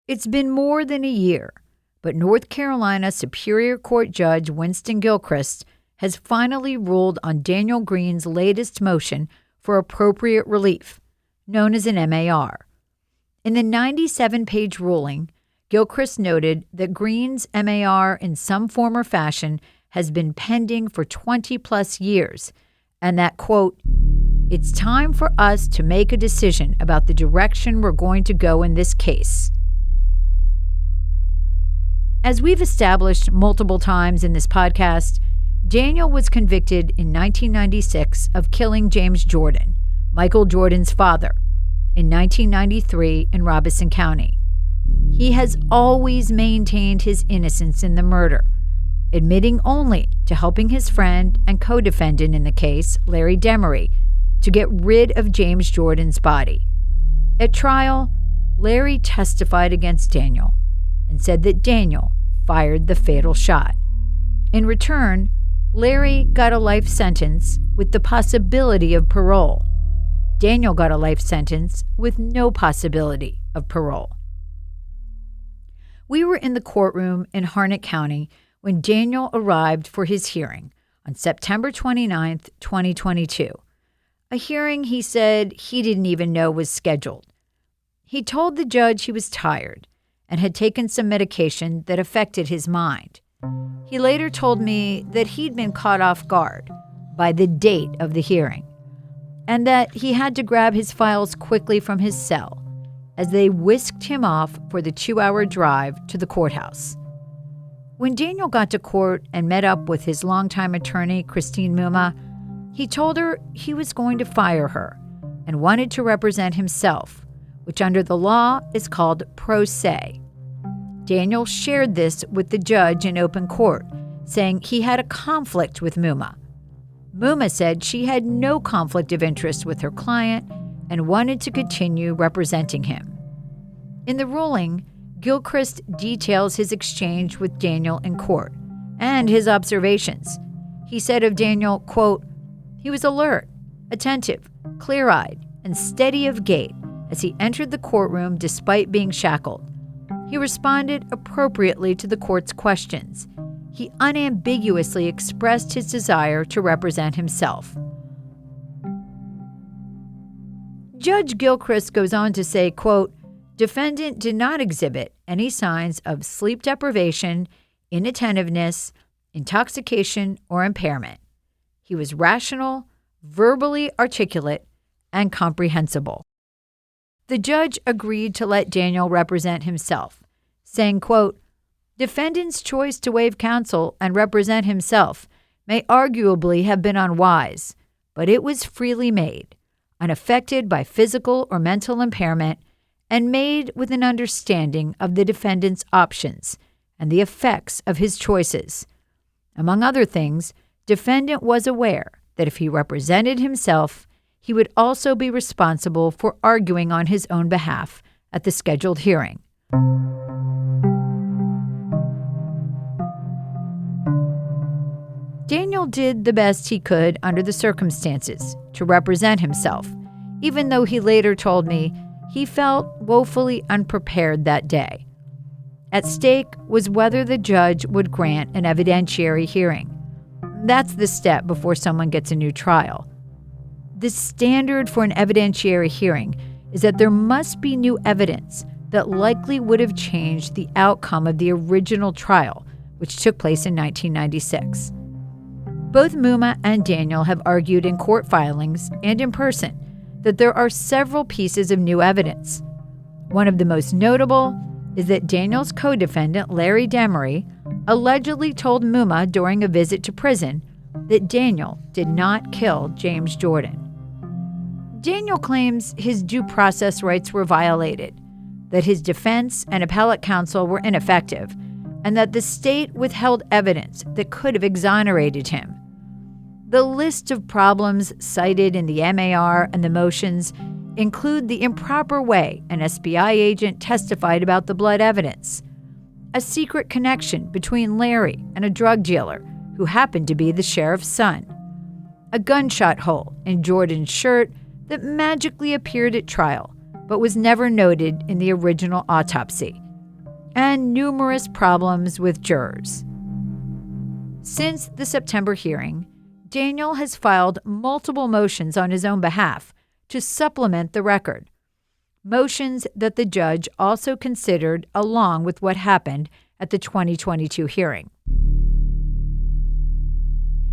It's been more than a year, but North Carolina Superior Court Judge Winston Gilchrist has finally ruled on Daniel Green's latest motion for appropriate relief, known as an MAR. In the 97-page ruling, Gilchrist noted that Green's MAR in some form or fashion has been pending for 20-plus years, and that, quote, "It's time for us to make a decision about the direction we're going to go in this case." As we've established multiple times in this podcast, Daniel was convicted in 1996 of killing James Jordan, Michael Jordan's father, in 1993 in Robeson County. He has always maintained his innocence in the murder, admitting only to helping his friend and co-defendant in the case, Larry Demery, to get rid of James Jordan's body. At trial, Larry testified against Daniel and said that Daniel fired the fatal shot. In return, Larry got a life sentence with the possibility of parole. Daniel got a life sentence with no possibility of parole. We were in the courtroom in Harnett County when Daniel arrived for his hearing on September 29, 2022, a hearing he said he didn't even know was scheduled. He told the judge he was tired and had taken some medication that affected his mind. He later told me that he'd been caught off guard by the date of the hearing and that he had to grab his files quickly from his cell as they whisked him off for the 2-hour drive to the courthouse. When Daniel got to court and met up with his longtime attorney, Christine Muma, he told her he was going to fire her and wanted to represent himself, which under the law is called pro se. Daniel shared this with the judge in open court, saying he had a conflict with Muma. Muma said she had no conflict of interest with her client and wanted to continue representing him. In the ruling, Gilchrist details his exchange with Daniel in court and his observations. He said of Daniel, quote, "He was alert, attentive, clear-eyed, and steady of gait as he entered the courtroom despite being shackled. He responded appropriately to the court's questions. He unambiguously expressed his desire to represent himself." Judge Gilchrist goes on to say, quote, "Defendant did not exhibit any signs of sleep deprivation, inattentiveness, intoxication, or impairment. He was rational, verbally articulate, and comprehensible." The judge agreed to let Daniel represent himself, saying, quote, "Defendant's choice to waive counsel and represent himself may arguably have been unwise, but it was freely made, unaffected by physical or mental impairment, and made with an understanding of the defendant's options and the effects of his choices. Among other things, defendant was aware that if he represented himself, he would also be responsible for arguing on his own behalf at the scheduled hearing." Daniel did the best he could under the circumstances to represent himself, even though he later told me he felt woefully unprepared that day. At stake was whether the judge would grant an evidentiary hearing. That's the step before someone gets a new trial. The standard for an evidentiary hearing is that there must be new evidence that likely would have changed the outcome of the original trial, which took place in 1996. Both Muma and Daniel have argued in court filings and in person that there are several pieces of new evidence. One of the most notable is that Daniel's co-defendant, Larry Demery, allegedly told Muma during a visit to prison that Daniel did not kill James Jordan. Daniel claims his due process rights were violated, that his defense and appellate counsel were ineffective, and that the state withheld evidence that could have exonerated him. The list of problems cited in the MAR and the motions include the improper way an SBI agent testified about the blood evidence, a secret connection between Larry and a drug dealer who happened to be the sheriff's son, a gunshot hole in Jordan's shirt that magically appeared at trial but was never noted in the original autopsy, and numerous problems with jurors. Since the September hearing, Daniel has filed multiple motions on his own behalf to supplement the record, motions that the judge also considered along with what happened at the 2022 hearing.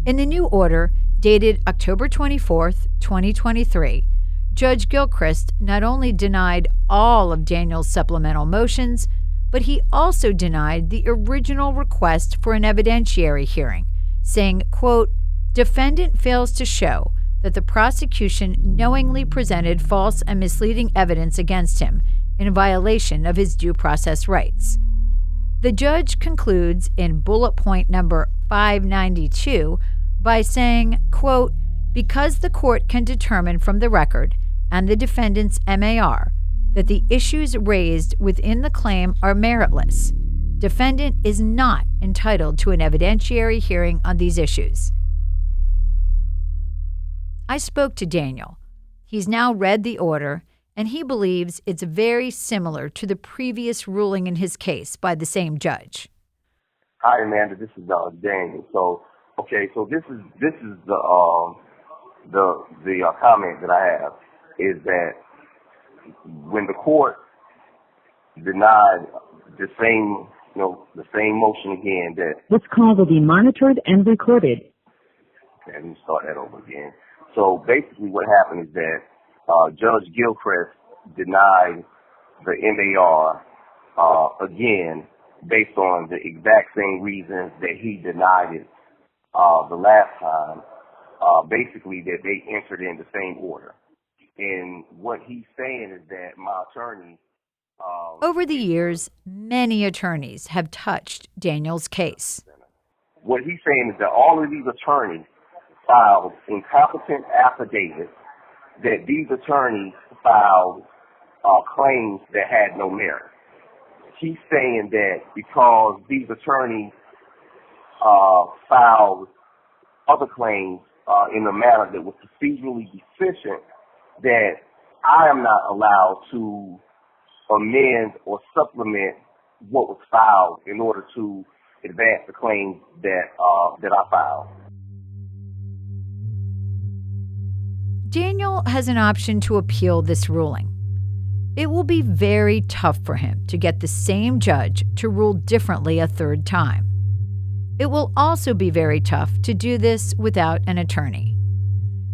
In the new order, dated October 24, 2023, Judge Gilchrist not only denied all of Daniel's supplemental motions, but he also denied the original request for an evidentiary hearing, saying, quote, "Defendant fails to show that the prosecution knowingly presented false and misleading evidence against him in violation of his due process rights." The judge concludes in bullet point number 592 by saying, quote, "Because the court can determine from the record and the defendant's MAR that the issues raised within the claim are meritless, defendant is not entitled to an evidentiary hearing on these issues." I spoke to Daniel. He's now read the order, and he believes it's very similar to the previous ruling in his case by the same judge. Hi, Amanda. This is Daniel. So this is the comment that I have is that when the court denied the same motion again, that this call will be monitored and recorded. Okay, let me start that over again. So basically, what happened is that Judge Gilchrist denied the MAR again based on the exact same reasons that he denied it the last time. Basically, that they entered in the same order. And what he's saying is that my attorney... Over the years, many attorneys have touched Daniel's case. What he's saying is that all of these attorneys filed incompetent affidavits, that these attorneys filed claims that had no merit. He's saying that because these attorneys filed other claims in a manner that was procedurally deficient, that I am not allowed to amend or supplement what was filed in order to advance the claims that I filed. Daniel has an option to appeal this ruling. It will be very tough for him to get the same judge to rule differently a third time. It will also be very tough to do this without an attorney.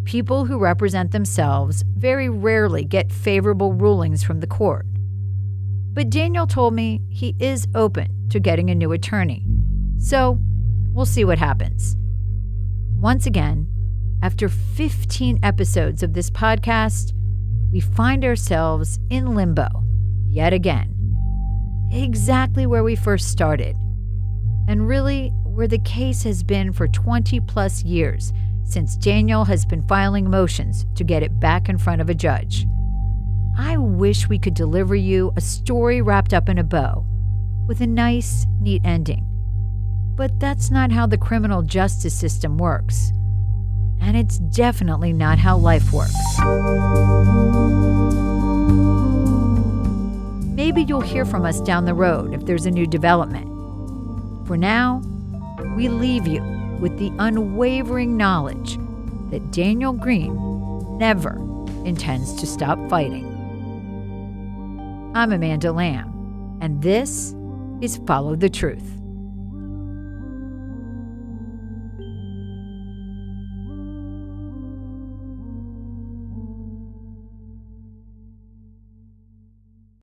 People who represent themselves very rarely get favorable rulings from the court. But Daniel told me he is open to getting a new attorney. So we'll see what happens. Once again, after 15 episodes of this podcast, we find ourselves in limbo yet again, exactly where we first started, and really where the case has been for 20 plus years since Daniel has been filing motions to get it back in front of a judge. I wish we could deliver you a story wrapped up in a bow with a nice, neat ending. But that's not how the criminal justice system works. And it's definitely not how life works. Maybe you'll hear from us down the road if there's a new development. For now, we leave you with the unwavering knowledge that Daniel Green never intends to stop fighting. I'm Amanda Lamb, and this is Follow the Truth.